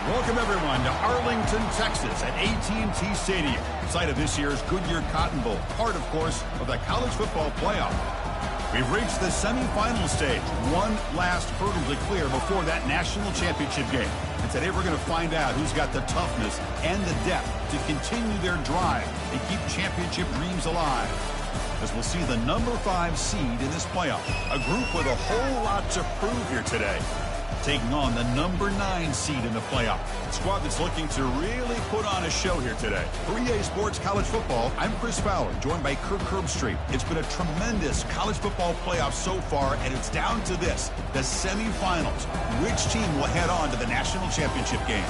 Welcome, everyone, to Arlington, Texas at AT&T Stadium, site of this year's Goodyear Cotton Bowl, part, of course, of the college football playoff. We've reached the semifinal stage, one last hurdle to clear before that national championship game. And today we're going to find out who's got the toughness and the depth to continue their drive and keep championship dreams alive. As we'll see the number 5 seed in this playoff, a group with a whole lot to prove here today, taking on the number 9 seed in the playoff. A squad that's looking to really put on a show here today. For EA Sports College Football, I'm Chris Fowler, joined by Kirk Herbstreit. It's been a tremendous college football playoff so far, and it's down to this, the semifinals. Which team will head on to the national championship game?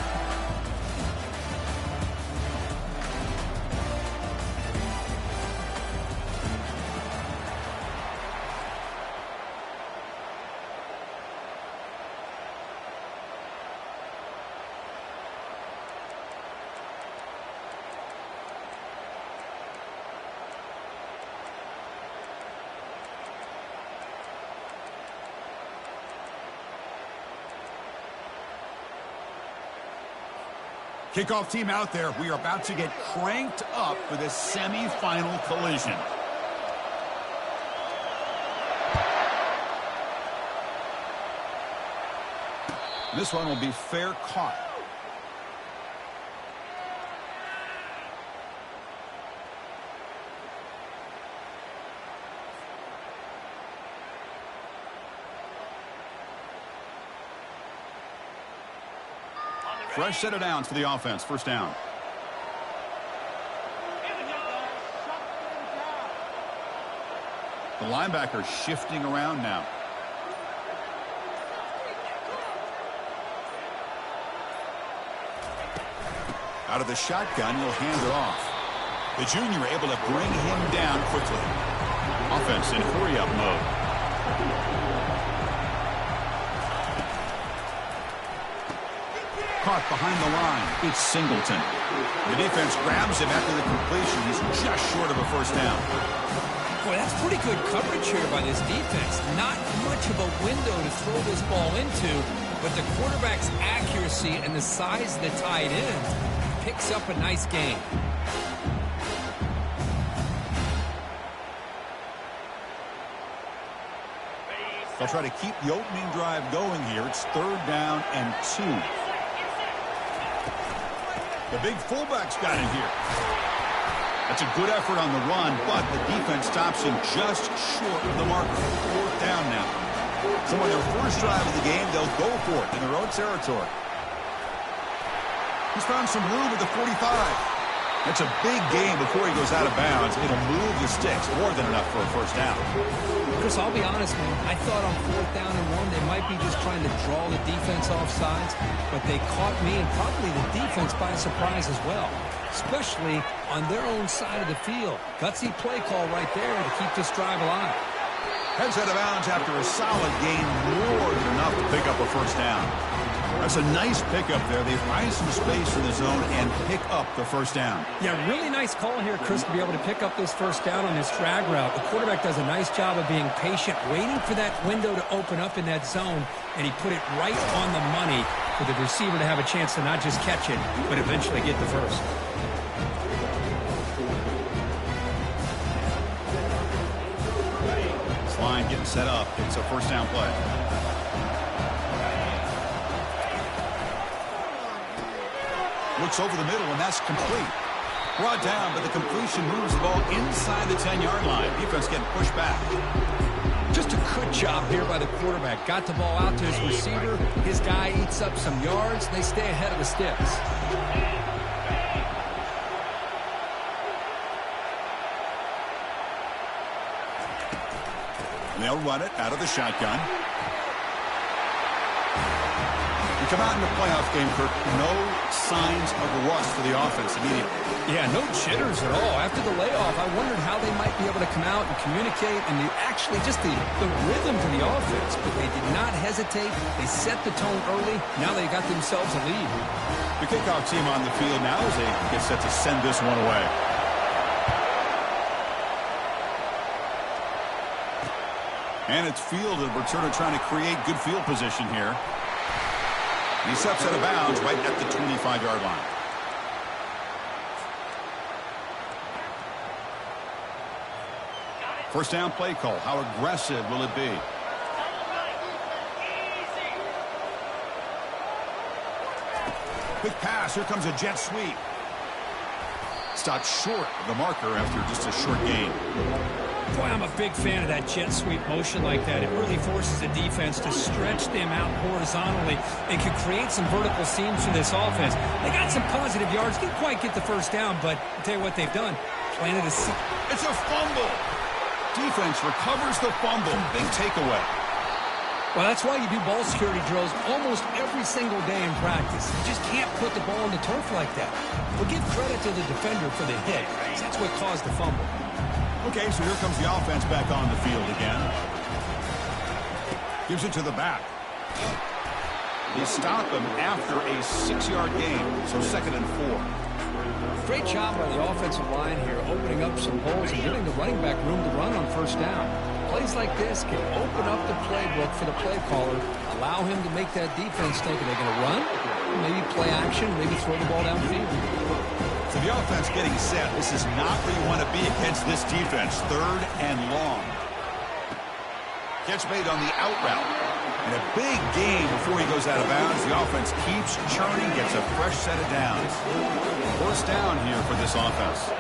Kickoff team out there. We are about to get cranked up for this semifinal collision. This one will be fair caught. Fresh set of downs for the offense. First down. The linebacker shifting around now. Out of the shotgun, he'll hand it off. The junior able to bring him down quickly. Offense in hurry-up mode. Caught behind the line. It's Singleton. The defense grabs him after the completion. He's just short of a first down. Boy, that's pretty good coverage here by this defense. Not much of a window to throw this ball into, but the quarterback's accuracy and the size of the tight end picks up a nice gain. They'll try to keep the opening drive going here. It's 3rd down and 2. The big fullback's got it here. That's a good effort on the run, but the defense stops him just short of the marker. 4th down now. So on their first drive of the game, they'll go for it in their own territory. He's found some room at the 45. That's a big gain before he goes out of bounds. It'll move the sticks, more than enough for a first down. Chris, I'll be honest, man. I thought on 4th down and 1, they might be just trying to draw the defense off sides, but they caught me and probably the defense by surprise as well, especially on their own side of the field. Gutsy play call right there to keep this drive alive. Heads out of bounds after a solid gain, more than enough to pick up a first down. That's a nice pickup there. They find some space in the zone and pick up the first down. Yeah, really nice call here, Chris, to be able to pick up this first down on this drag route. The quarterback does a nice job of being patient, waiting for that window to open up in that zone, and he put it right on the money for the receiver to have a chance to not just catch it, but eventually get the first. This line getting set up. It's a first down play. Looks over the middle, and that's complete. Brought down, but the completion moves the ball inside the 10-yard line. Defense getting pushed back. Just a good job here by the quarterback. Got the ball out to his receiver. His guy eats up some yards. They stay ahead of the sticks. And they'll run it out of the shotgun. Come out in the playoff game, Kirk, no signs of rust for the offense immediately. Yeah, no jitters at all. After the layoff, I wondered how they might be able to come out and communicate and actually just the rhythm to the offense. But they did not hesitate. They set the tone early. Now they got themselves a lead. The kickoff team on the field now as they get set to send this one away. And it's fielded. We're sort of trying to create good field position here. He steps out of bounds right at the 25-yard line. First down play call. How aggressive will it be? Quick pass. Here comes a jet sweep. Stopped short of the marker after just a short gain. Boy, I'm a big fan of that jet sweep motion like that. It really forces the defense to stretch them out horizontally and can create some vertical seams for this offense. They got some positive yards. Didn't quite get the first down, but I'll tell you what they've done. Planted a... It's a fumble. Defense recovers the fumble. Big takeaway. Well, that's why you do ball security drills almost every single day in practice. You just can't put the ball on the turf like that. But give credit to the defender for the hit. That's what caused the fumble. Okay, so here comes the offense back on the field again. Gives it to the back. They stop him after a 6-yard gain, so 2nd and 4. Great job by the offensive line here, opening up some holes and giving the running back room to run on first down. Plays like this can open up the playbook for the play caller, allow him to make that defense think, are they going to run? Maybe play action, maybe throw the ball downfield. So the offense getting set. This is not where you want to be against this defense. 3rd and long. Catch made on the out route. And a big gain before he goes out of bounds. The offense keeps churning, gets a fresh set of downs. First down here for this offense.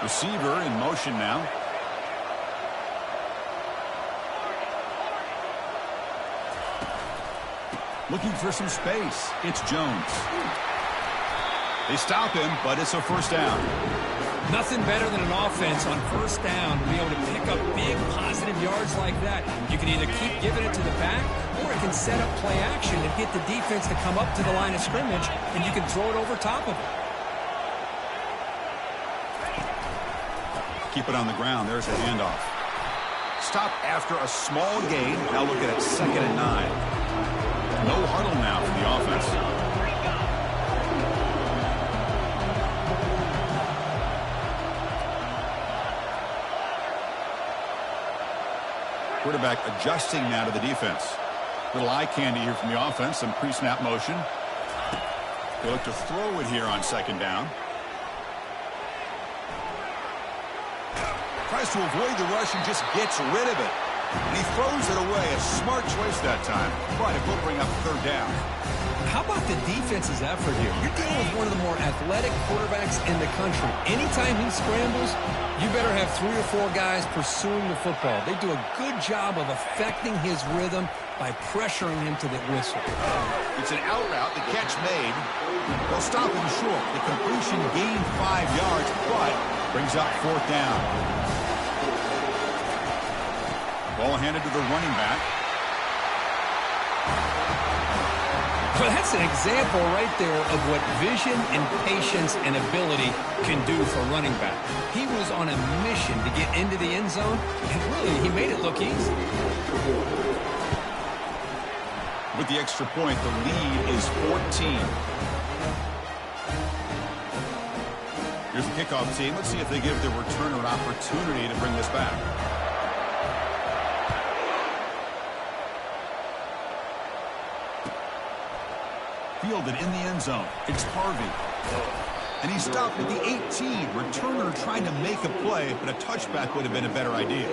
Receiver in motion now. Looking for some space. It's Jones. They stop him, but it's a first down. Nothing better than an offense on first down to be able to pick up big positive yards like that. You can either keep giving it to the back, or it can set up play action and get the defense to come up to the line of scrimmage, and you can throw it over top of it. Keep it on the ground. There's a handoff. Stop after a small gain. Now looking at 2nd and 9. No huddle now for the offense. Quarterback adjusting now to the defense. Little eye candy here from the offense. Some pre-snap motion. They look to throw it here on 2nd down. Tries to avoid the rush and just gets rid of it. And he throws it away. A smart choice that time. But it will bring up 3rd down. How about the defense's effort here? You're dealing with one of the more athletic quarterbacks in the country. Anytime he scrambles, you better have 3 or 4 guys pursuing the football. They do a good job of affecting his rhythm by pressuring him to the whistle. It's an out route. The catch made. They'll stop him short. The completion gained 5 yards, but brings up 4th down. Ball handed to the running back. Well, that's an example right there of what vision and patience and ability can do for running back. He was on a mission to get into the end zone, and really, he made it look easy. With the extra point, the lead is 14. Here's the kickoff team. Let's see if they give the returner an opportunity to bring this back. Fielded in the end zone. It's Harvey. And he stopped at the 18. Returner trying to make a play, but a touchback would have been a better idea.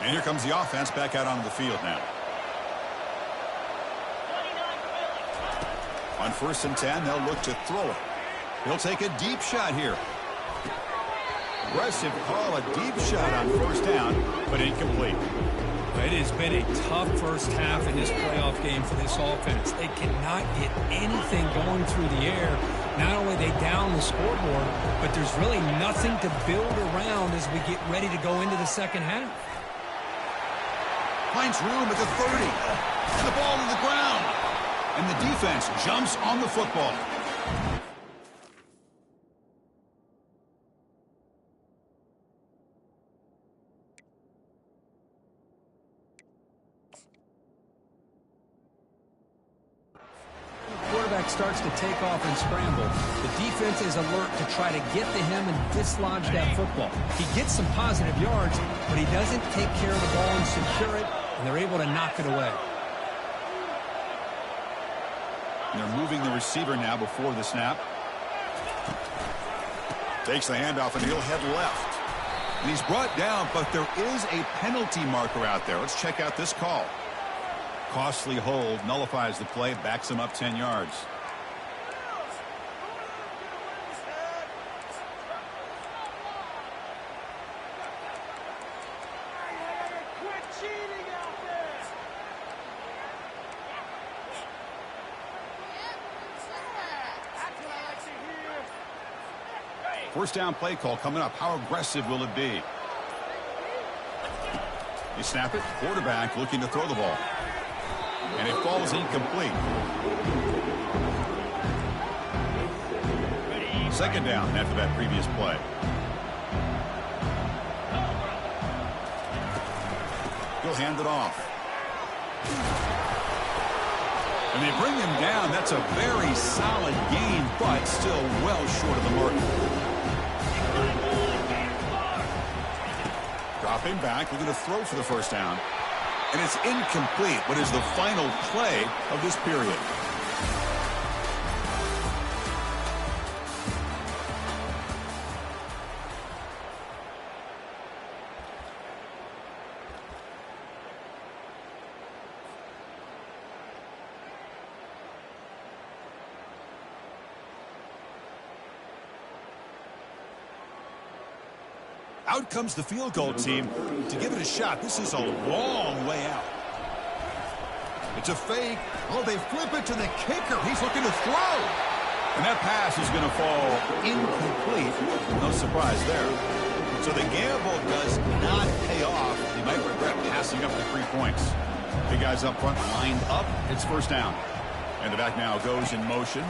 And here comes the offense back out onto the field now. On 1st and 10, they'll look to throw it. He'll take a deep shot here. Aggressive call, a deep shot on 1st down, but incomplete. It has been a tough first half in this playoff game for this offense. They cannot get anything going through the air. Not only they down the scoreboard, but there's really nothing to build around as we get ready to go into the second half. Finds room at the 30. And the ball to the ground. And the defense jumps on the football. quarterback starts to take off and scramble, the defense is alert to try to get to him and dislodge that football. He gets some positive yards, but he doesn't take care of the ball and secure it, and they're able to knock it away. And they're moving the receiver now before the snap. Takes the handoff, and he'll head left. And he's brought down, but there is a penalty marker out there. Let's check out this call. Costly hold, nullifies the play, backs him up 10 yards. First down play call coming up. How aggressive will it be? They snap it. Quarterback looking to throw the ball. And it falls incomplete. Second down after that previous play. He'll hand it off. And they bring him down. That's a very solid gain, but still well short of the mark. Dropping back, looking to throw for the first down. And it's incomplete. What is the final play of this period? Out comes the field goal team to give it a shot. This is a long way out. It's a fake. Oh, they flip it to the kicker. He's looking to throw. And that pass is going to fall incomplete. No surprise there. So the gamble does not pay off. He might regret passing up the 3 points. Big guys up front lined up. It's first down. And the back now goes in motion.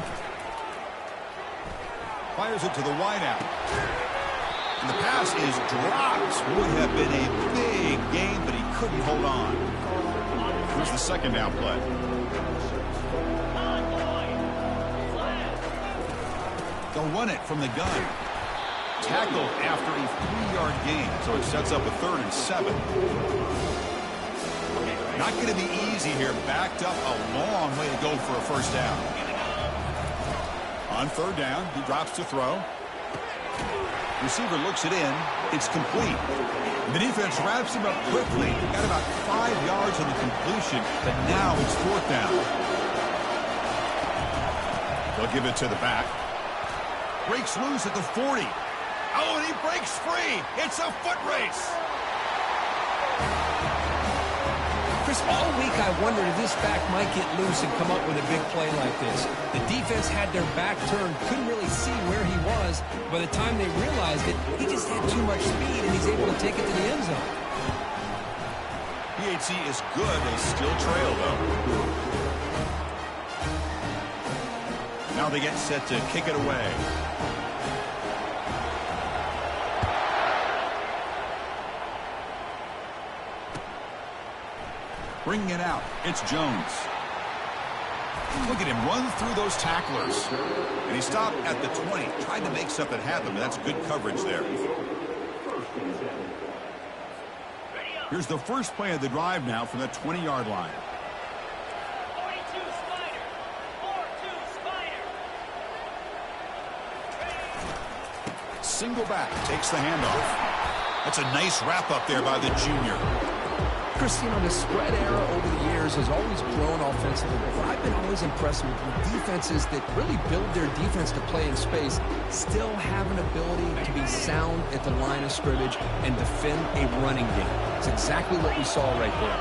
Fires it to the wideout. And the pass is dropped. Would have been a big gain, but he couldn't hold on. Here's the second down play. They'll run it from the gun. Tackled after a 3-yard gain, so it sets up a 3rd and 7. Not going to be easy here. Backed up a long way to go for a first down. On 3rd down, he drops to throw. Receiver looks it in. It's complete. The defense wraps him up quickly. Got about 5 yards on the completion, but now it's 4th down. They'll give it to the back. Breaks loose at the 40. Oh, and he breaks free. It's a foot race. Chris, all week I wondered if this back might get loose and come up with a big play like this. The defense had their back turned, couldn't really see where he was. By the time they realized it, he just had too much speed, and he's able to take it to the end zone. PHC is good. They still trail, though. Now they get set to kick it away. Bringing it out. It's Jones. Look at him run through those tacklers. And he stopped at the 20. Tried to make something happen, but that's good coverage there. Here's the first play of the drive now from the 20-yard line. Single back. Takes the handoff. That's a nice wrap up there by the junior. Chris, you know, the spread era over the years has always grown offensively, but what I've been always impressed with defenses that really build their defense to play in space still have an ability to be sound at the line of scrimmage and defend a running game. It's exactly what we saw right there.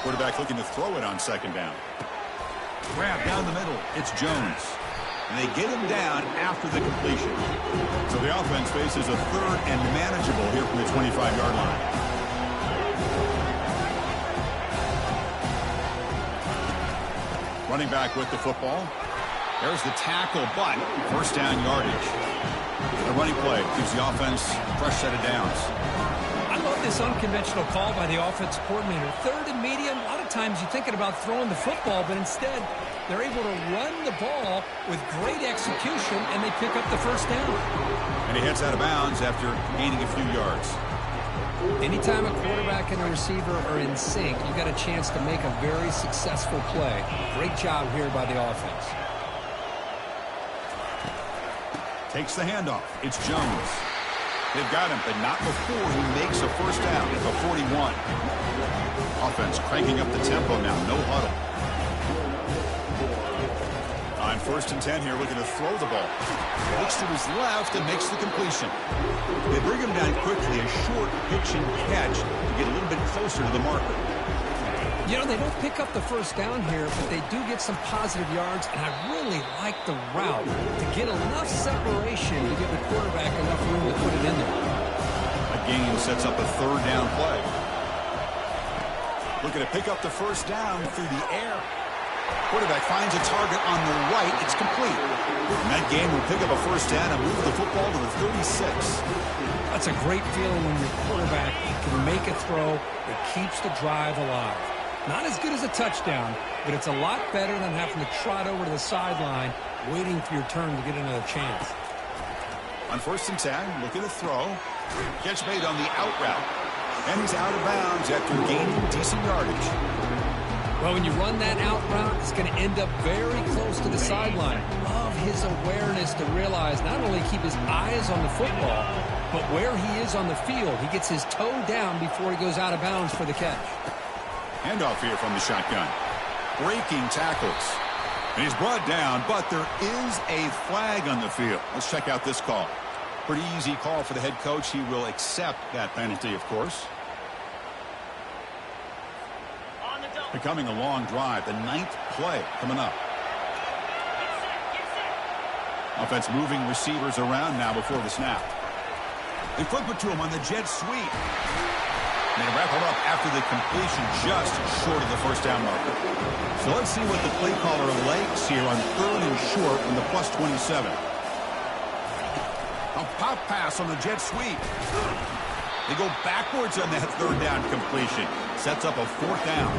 Quarterback looking to throw it on 2nd down. Grab down the middle. It's Jones. And they get him down after the completion. So the offense faces a 3rd and manageable here from the 25-yard line. Running back with the football. There's the tackle, but first down yardage. The running play gives the offense a fresh set of downs. I love this unconventional call by the offensive coordinator. 3rd and medium, a lot of times you're thinking about throwing the football, but instead They're able to run the ball with great execution, and they pick up the first down. And he heads out of bounds after gaining a few yards. Anytime a quarterback and a receiver are in sync, you got a chance to make a very successful play. Great job here by the offense. Takes the handoff. It's Jones. They've got him, but not before he makes a first down at the 41. Offense cranking up the tempo now. No huddle. On 1st and 10 here, looking to throw the ball. Looks to his left and makes the completion. They bring him down quickly, a short pitch and catch to get a little bit closer to the marker. You know, they don't pick up the first down here, but they do get some positive yards, and I really like the route to get enough separation to give the quarterback enough room to put it in there. A gain sets up a 3rd down play. Looking to pick up the first down through the air. Quarterback finds a target on the right. It's complete. And that game will pick up a first down and move the football to the 36. That's a great feeling when your quarterback can make a throw that keeps the drive alive. Not as good as a touchdown, but it's a lot better than having to trot over to the sideline, waiting for your turn to get another chance. On 1st and 10, looking to throw. Catch made on the out route. And he's out of bounds after gaining decent yardage. Well, when you run that out route, it's going to end up very close to the sideline. Love his awareness to realize not only keep his eyes on the football, but where he is on the field. He gets his toe down before he goes out of bounds for the catch. Handoff here from the shotgun. Breaking tackles. And he's brought down, but there is a flag on the field. Let's check out this call. Pretty easy call for the head coach. He will accept that penalty, of course. Becoming a long drive. The 9th play coming up. Offense moving receivers around now before the snap. They flip it to him on the jet sweep. And they wrap it up after the completion just short of the first down marker. So let's see what the play caller likes here on 3rd and short from the +27. A pop pass on the jet sweep. They go backwards on that 3rd down completion. Sets up a 4th down.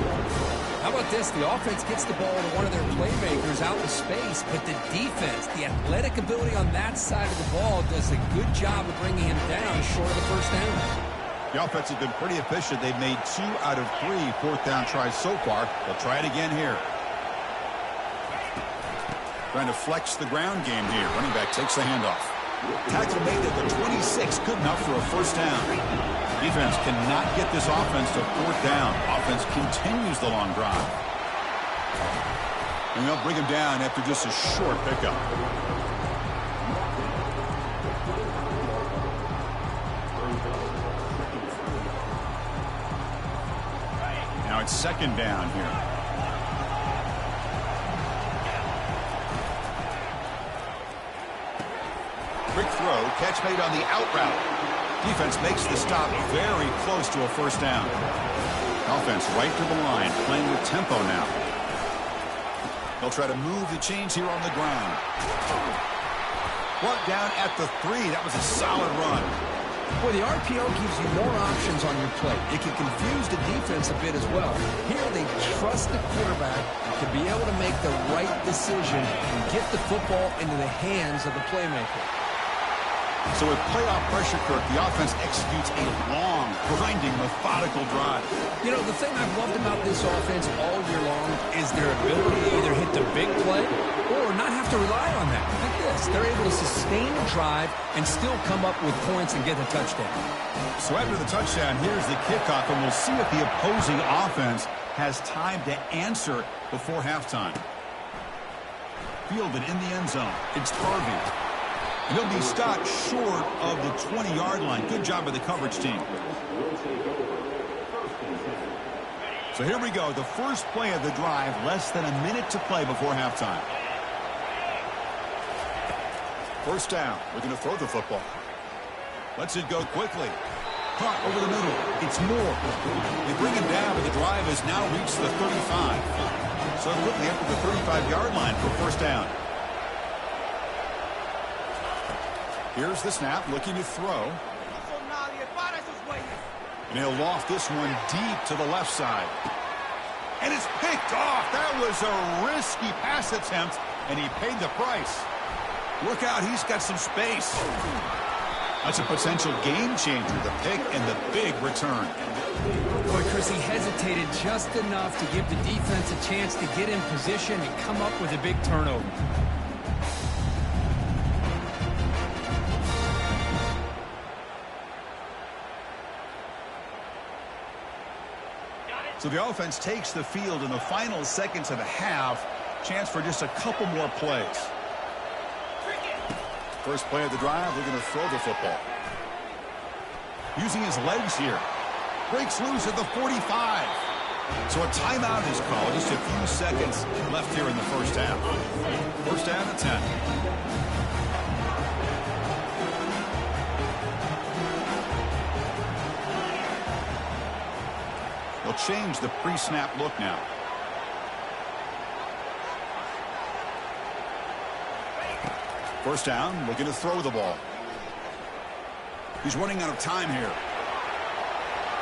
How about this? The offense gets the ball to one of their playmakers out in space, but the defense, the athletic ability on that side of the ball does a good job of bringing him down short of the first down. The offense has been pretty efficient. They've made 2 out of 3 4th down tries so far. They'll try it again here. Trying to flex the ground game here. Running back takes the handoff. Tackle made at the 26. Good enough for a first down. Defense cannot get this offense to 4th down. Offense continues the long drive. And they'll bring him down after just a short pickup. Now it's 2nd down here. Quick throw, catch made on the out route. Defense makes the stop very close to a first down. Offense right to the line, playing with tempo now. They'll try to move the chains here on the ground. Brought down at the 3. That was a solid run. Boy, the RPO gives you more options on your play. It can confuse the defense a bit as well. Here they trust the quarterback to be able to make the right decision and get the football into the hands of the playmaker. So with playoff pressure, Kirk, the offense executes a long, grinding, methodical drive. You know, the thing I've loved about this offense all year long is their ability to either hit the big play or not have to rely on that. Look at this. They're able to sustain a drive and still come up with points and get a touchdown. So after the touchdown, here's the kickoff, and we'll see if the opposing offense has time to answer before halftime. Fielded in the end zone. It's Harvey. And he'll be stopped short of the 20-yard line. Good job by the coverage team. So here we go. The first play of the drive. Less than a minute to play before halftime. First down. Looking to throw the football. Lets it go quickly. Caught over the middle. It's Moore. They bring him down, but the drive has now reached the 35. So quickly up to the 35-yard line for first down. Here's the snap, looking to throw. And he'll loft this one deep to the left side. And it's picked off. That was a risky pass attempt, and he paid the price. Look out, he's got some space. That's a potential game changer, the pick and the big return. Boy, Chris, he hesitated just enough to give the defense a chance to get in position and come up with a big turnover. So the offense takes the field in the final seconds of the half. Chance for just a couple more plays. First play of the drive, they're going to throw the football. Using his legs here. Breaks loose at the 45. So a timeout is called. Just a few seconds left here in the first half. First down and 10. They'll change the pre-snap look now. First down, looking to throw the ball. He's running out of time here.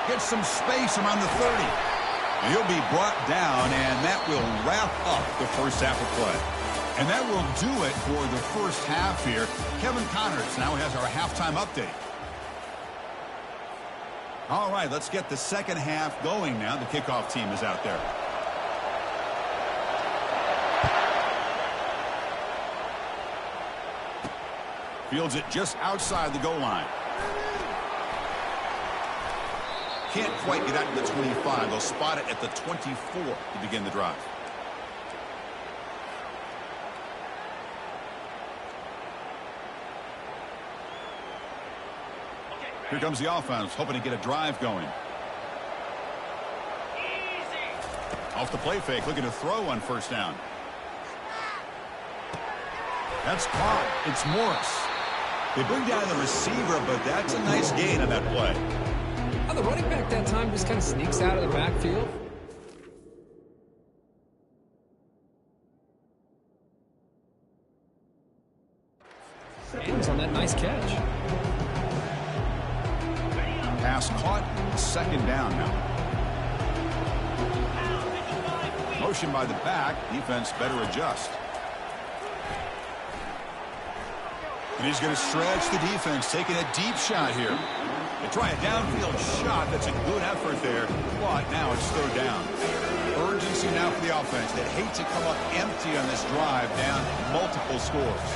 Gets some space around the 30. And he'll be brought down, and that will wrap up the first half of play. And that will do it for the first half here. Kevin Connors now has our halftime update. All right, let's get the second half going now. The kickoff team is out there. Fields it just outside the goal line. Can't quite get out to the 25. They'll spot it at the 24 to begin the drive. Here comes the offense, hoping to get a drive going. Off the play fake, looking to throw on first down. That's caught. It's Morris. They bring down the receiver, but that's a nice gain on that play. Well, the running back that time just kind of sneaks out of the backfield. Ends on that nice catch. Pass caught. Second down now. Motion by the back. Defense better adjust. And he's going to stretch the defense, taking a deep shot here. They try a downfield shot. That's a good effort there. But now it's third down. Urgency now for the offense. They hate to come up empty on this drive, down multiple scores.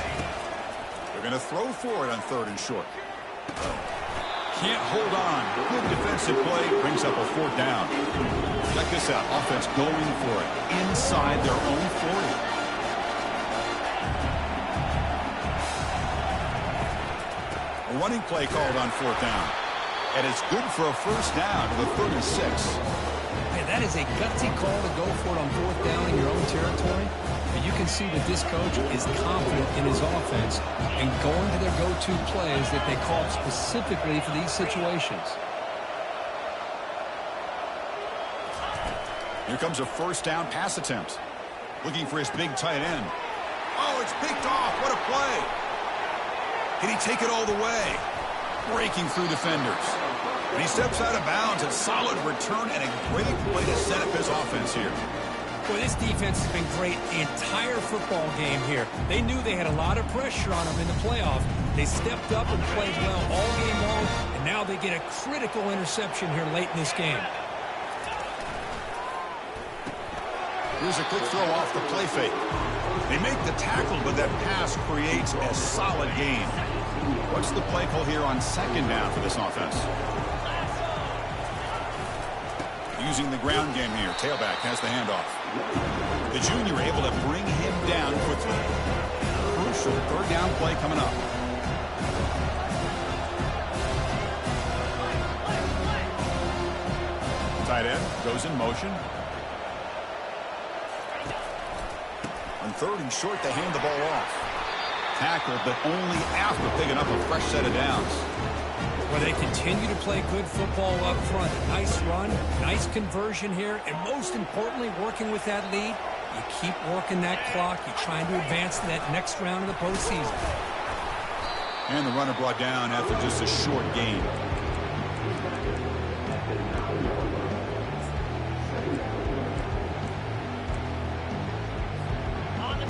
They're going to throw for it on third and short. Can't hold on. Good defensive play. Brings up a fourth down. Check this out. Offense going for it inside their own 40. A running play called on fourth down. And it's good for a first down to the 36. Man, that is a gutsy call to go for it on fourth down in your own territory. And you can see that this coach is confident in his offense and going to their go-to plays that they call specifically for these situations. Here comes a first down pass attempt. Looking for his big tight end. Oh, it's picked off. What a play. Can he take it all the way? Breaking through defenders. And he steps out of bounds. A solid return and a great way to set up his offense here. Boy, this defense has been great the entire football game here. They knew they had a lot of pressure on them in the playoff. They stepped up and played well all game long, and now they get a critical interception here late in this game. Here's a quick throw off the play fake. They make the tackle, but that pass creates a solid gain. What's the play call here on second down for this offense? Using the ground game here. Tailback has the handoff. The junior able to bring him down quickly. Crucial third down play coming up. Tight end goes in motion. On third and short, they hand the ball off. Tackled, but only after picking up a fresh set of downs. Well, they continue to play good football up front. Nice run, nice conversion here, and most importantly, working with that lead, you keep working that clock. You're trying to advance to that next round of the postseason. And the runner brought down after just a short gain.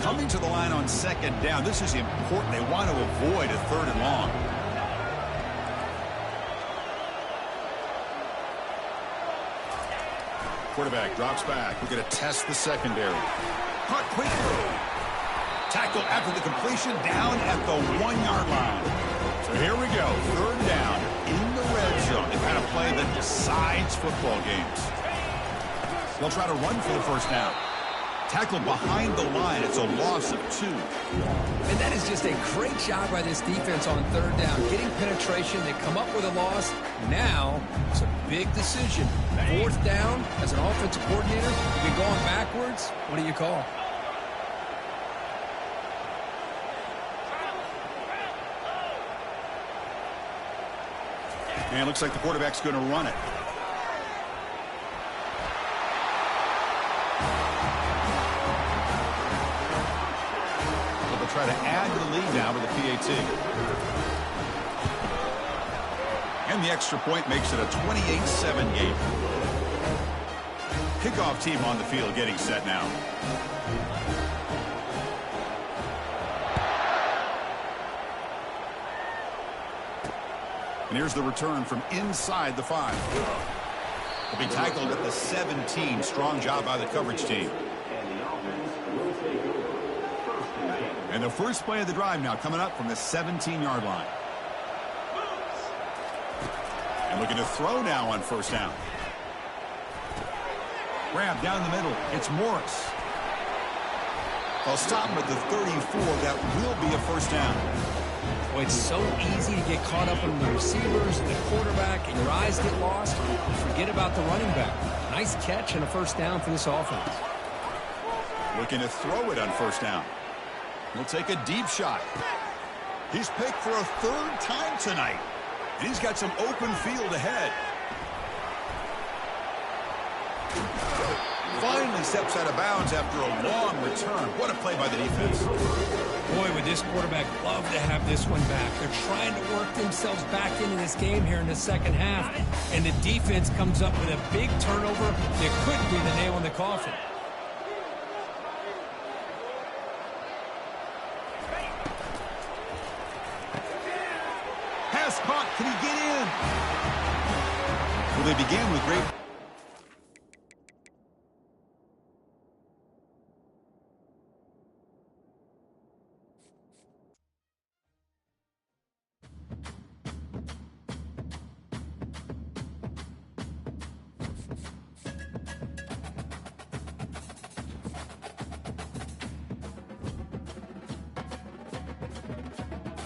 Coming to the line on second down. This is important. They want to avoid a 3rd and long. Quarterback drops back. We're going to test the secondary. Caught quickly. Tackle after the completion down at the 1-yard line. So here we go. 3rd down in the red zone. The kind of play that decides football games. They'll try to run for the first down. Tackle behind the line. It's a loss of 2. And that is just a great job by this defense on 3rd down. Getting penetration. They come up with a loss. Now, it's a big decision. 4th down, as an offensive coordinator, if you're going backwards, what do you call? And it looks like the quarterback's going to run it. They'll try to add to the lead now with the PAT. And the extra point makes it a 28-7 game. Kickoff team on the field getting set now. And here's the return from inside the 5. He'll be tackled at the 17. Strong job by the coverage team. And the first play of the drive now coming up from the 17-yard line. And looking to throw now on 1st down. Grab down the middle. It's Morris. They'll stop him at the 34. That will be a 1st down. Boy, it's so easy to get caught up in the receivers and the quarterback, and your eyes get lost. You forget about the running back. Nice catch and a 1st down for this offense. Looking to throw it on 1st down. He'll take a deep shot. He's picked for a 3rd time tonight. And he's got some open field ahead. Finally steps out of bounds after a long return. What a play by the defense. Boy, would this quarterback love to have this one back. They're trying to work themselves back into this game here in the 2nd half. And the defense comes up with a big turnover that could be the nail in the coffin. Pass caught. Can he get in? Well, they began with great...